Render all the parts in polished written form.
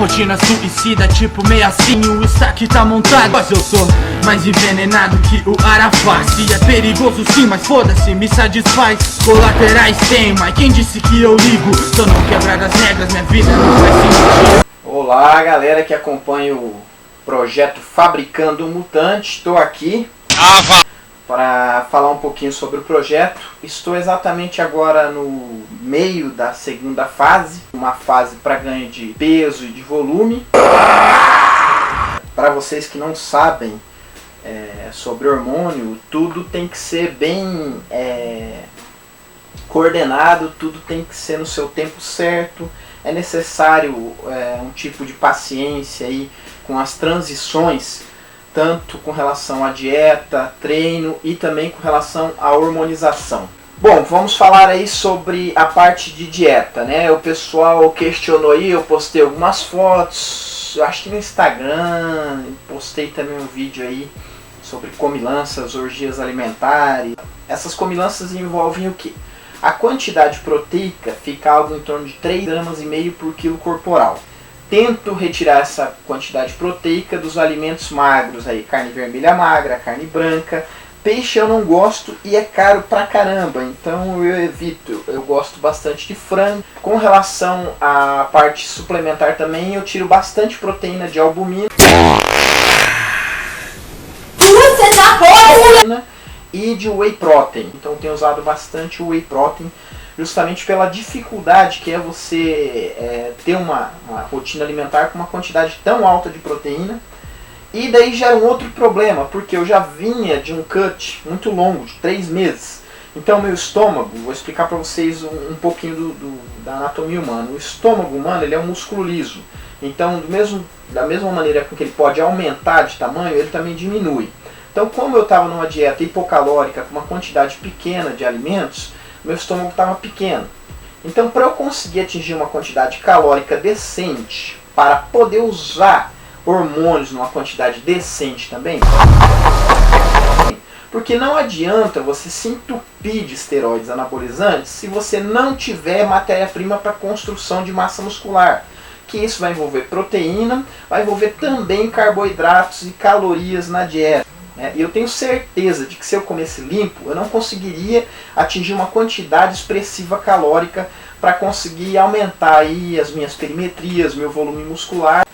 Rotina suicida, tipo meio assim, o saque tá montado. Mas eu sou mais envenenado que o Arafat. É perigoso sim, mas foda-se, me satisfaz. Colaterais tem, mas quem disse que eu ligo? Se eu não quebrar as regras, minha vida não faz sentido. Olá galera que acompanha o projeto Fabricando um Mutante. Estou aqui para falar um pouquinho sobre o projeto. Estou exatamente agora no meio da segunda fase, uma fase para ganho de peso e de volume. Para vocês que não sabem sobre hormônio, tudo tem que ser bem coordenado, tudo tem que ser no seu tempo certo. É necessário um tipo de paciência aí com as transições, tanto com relação à dieta, treino e também com relação à hormonização. Bom, vamos falar aí sobre a parte de dieta, né? O pessoal questionou aí, eu postei algumas fotos, acho que no Instagram, postei também um vídeo aí sobre comilanças, orgias alimentares. Essas comilanças envolvem o quê? A quantidade proteica fica algo em torno de 3,5 gramas por quilo corporal. Tento retirar essa quantidade proteica dos alimentos magros, aí, carne vermelha magra, carne branca. Peixe eu não gosto e é caro pra caramba, então eu evito. Eu gosto bastante de frango. Com relação à parte suplementar também, eu tiro bastante proteína de albumina. Você tá porra! E de whey protein. Então eu tenho usado bastante o whey protein, justamente pela dificuldade que é você ter uma rotina alimentar com uma quantidade tão alta de proteína. E daí gera um outro problema, porque eu já vinha de um cut muito longo, de 3 meses. Então meu estômago, vou explicar para vocês um pouquinho da anatomia humana. O estômago humano, ele é um músculo liso. Então da mesma maneira com que ele pode aumentar de tamanho, ele também diminui. Então, como eu estava numa dieta hipocalórica com uma quantidade pequena de alimentos, meu estômago estava pequeno. Então, para eu conseguir atingir uma quantidade calórica decente, para poder usar hormônios numa quantidade decente também, porque não adianta você se entupir de esteroides anabolizantes se você não tiver matéria-prima para construção de massa muscular. Que isso vai envolver proteína, vai envolver também carboidratos e calorias na dieta. E eu tenho certeza de que se eu comesse limpo, eu não conseguiria atingir uma quantidade expressiva calórica para conseguir aumentar aí as minhas perimetrias, meu volume muscular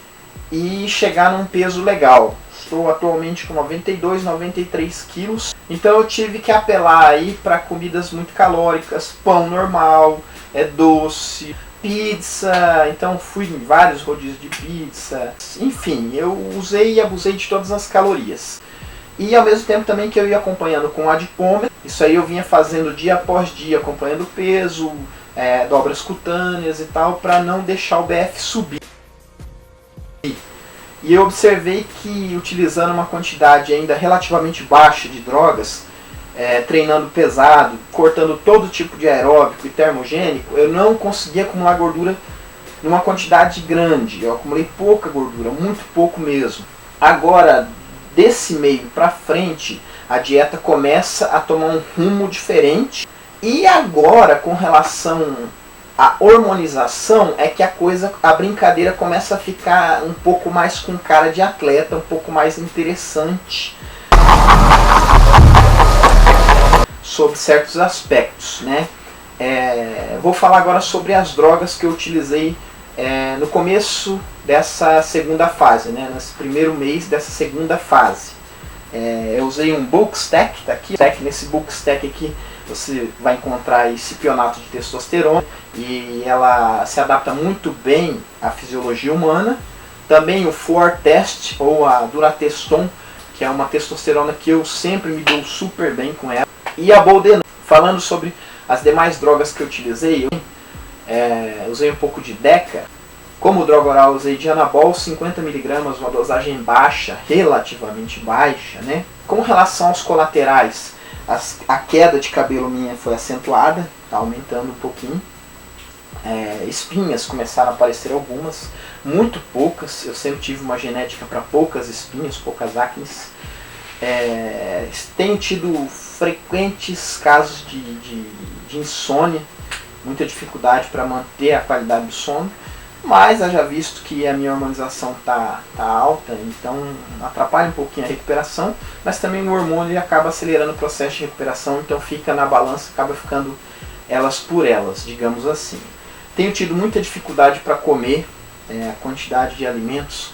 e chegar num peso legal. Estou atualmente com 92, 93 quilos, então eu tive que apelar aí para comidas muito calóricas, pão normal, doce, pizza, então fui em vários rodízios de pizza, enfim, eu usei e abusei de todas as calorias. E ao mesmo tempo também que eu ia acompanhando com adipômetro, isso aí eu vinha fazendo dia após dia, acompanhando o peso, dobras cutâneas e tal, para não deixar o BF subir. E eu observei que utilizando uma quantidade ainda relativamente baixa de drogas, treinando pesado, cortando todo tipo de aeróbico e termogênico, eu não conseguia acumular gordura numa quantidade grande. Eu acumulei pouca gordura, muito pouco mesmo. Agora, desse meio para frente, a dieta começa a tomar um rumo diferente. E agora, com relação à hormonização, é que a brincadeira começa a ficar um pouco mais com cara de atleta, um pouco mais interessante sobre certos aspectos, né? Vou falar agora sobre as drogas que eu utilizei no começo dessa segunda fase, né? Nesse primeiro mês dessa segunda fase. Eu usei um bulk stack, tá aqui. Nesse bulk stack aqui você vai encontrar esse cipionato de testosterona e ela se adapta muito bem à fisiologia humana. Também o Fortest ou a Durateston, que é uma testosterona que eu sempre me dou super bem com ela. E a Boldenone. Falando sobre as demais drogas que eu utilizei, eu usei um pouco de Deca. Como droga oral, usei de Anabol 50 mg, uma dosagem baixa, relativamente baixa, né? Com relação aos colaterais, a queda de cabelo minha foi acentuada, está aumentando um pouquinho. Espinhas começaram a aparecer algumas, muito poucas. Eu sempre tive uma genética para poucas espinhas, poucas acnes. Tenho tido frequentes casos de insônia, muita dificuldade para manter a qualidade do sono. mas haja visto que a minha hormonização tá alta, então atrapalha um pouquinho a recuperação, mas também o hormônio ele acaba acelerando o processo de recuperação, então fica na balança, acaba ficando elas por elas, digamos assim. Tenho tido muita dificuldade para comer, a quantidade de alimentos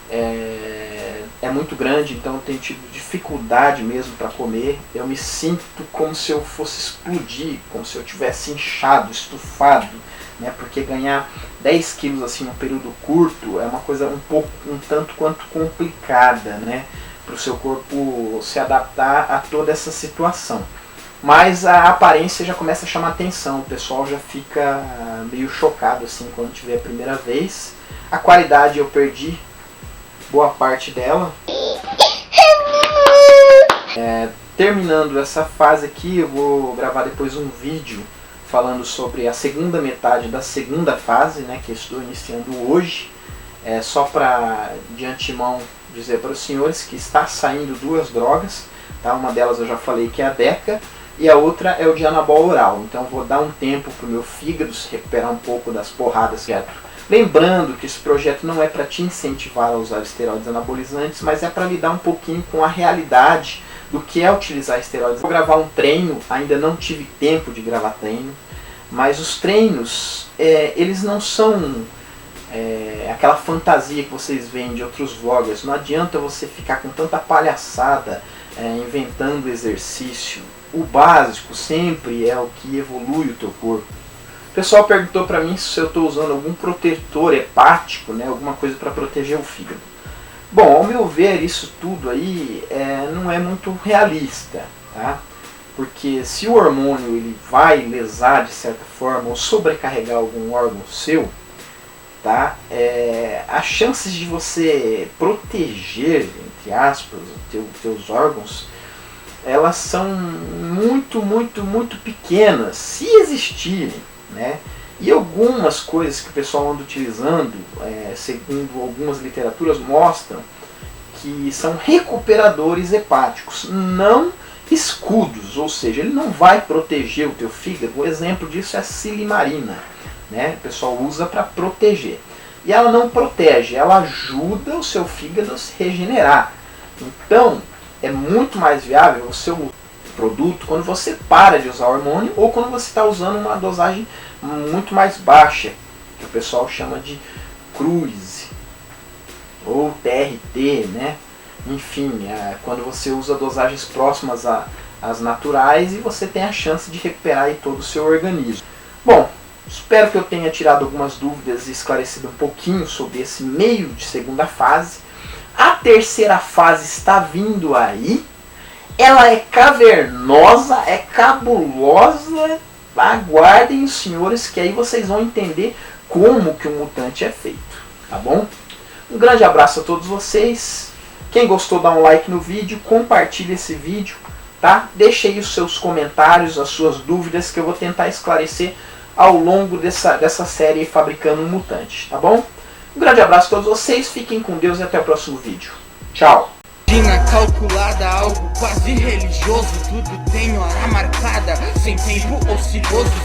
é muito grande, então eu tenho tido dificuldade mesmo para comer. Eu me sinto como se eu fosse explodir, como se eu tivesse inchado, estufado, né? Porque ganhar 10 quilos assim num período curto é uma coisa um tanto quanto complicada, né? Para o seu corpo se adaptar a toda essa situação. Mas a aparência já começa a chamar atenção, o pessoal já fica meio chocado assim quando tiver a primeira vez. A qualidade eu perdi boa parte dela. Terminando essa fase aqui, eu vou gravar depois um vídeo falando sobre a segunda metade da segunda fase, né, que eu estou iniciando hoje. Só para de antemão dizer para os senhores que está saindo duas drogas, tá? Uma delas eu já falei que é a Deca e a outra é o Dianabol oral. Então vou dar um tempo para o meu fígado se recuperar um pouco das porradas. Lembrando que esse projeto não é para te incentivar a usar esteroides anabolizantes, mas é para lidar um pouquinho com a realidade do que é utilizar esteroides. Vou gravar um treino, ainda não tive tempo de gravar treino, mas os treinos, eles não são aquela fantasia que vocês veem de outros vloggers. Não adianta você ficar com tanta palhaçada inventando exercício. O básico sempre é o que evolui o teu corpo. O pessoal perguntou para mim se eu estou usando algum protetor hepático, né, alguma coisa para proteger o fígado. Bom, ao meu ver, isso tudo aí não é muito realista, tá? Porque se o hormônio ele vai lesar de certa forma ou sobrecarregar algum órgão seu, tá? As chances de você proteger, entre aspas, os teus órgãos, elas são muito, muito, muito pequenas, se existirem, né? E algumas coisas que o pessoal anda utilizando, segundo algumas literaturas, mostram que são recuperadores hepáticos, não escudos, ou seja, ele não vai proteger o teu fígado. O exemplo disso é a silimarina, né? O pessoal usa para proteger. E ela não protege, ela ajuda o seu fígado a se regenerar. Então, é muito mais viável o seu produto quando você para de usar hormônio ou quando você está usando uma dosagem muito mais baixa, que o pessoal chama de cruise ou TRT, né? Enfim, quando você usa dosagens próximas às naturais e você tem a chance de recuperar aí todo o seu organismo. Bom, espero que eu tenha tirado algumas dúvidas e esclarecido um pouquinho sobre esse meio de segunda fase. A terceira fase está vindo aí. Ela é cavernosa, é cabulosa. Aguardem os senhores que aí vocês vão entender como que um mutante é feito, tá bom? Um grande abraço a todos vocês. Quem gostou, dá um like no vídeo, compartilhe esse vídeo, tá? Deixe aí os seus comentários, as suas dúvidas que eu vou tentar esclarecer ao longo dessa série Fabricando um Mutante, tá bom? Um grande abraço a todos vocês, fiquem com Deus e até o próximo vídeo. Tchau! Calculada, algo quase religioso, tudo tem hora marcada, sem tempo ocioso.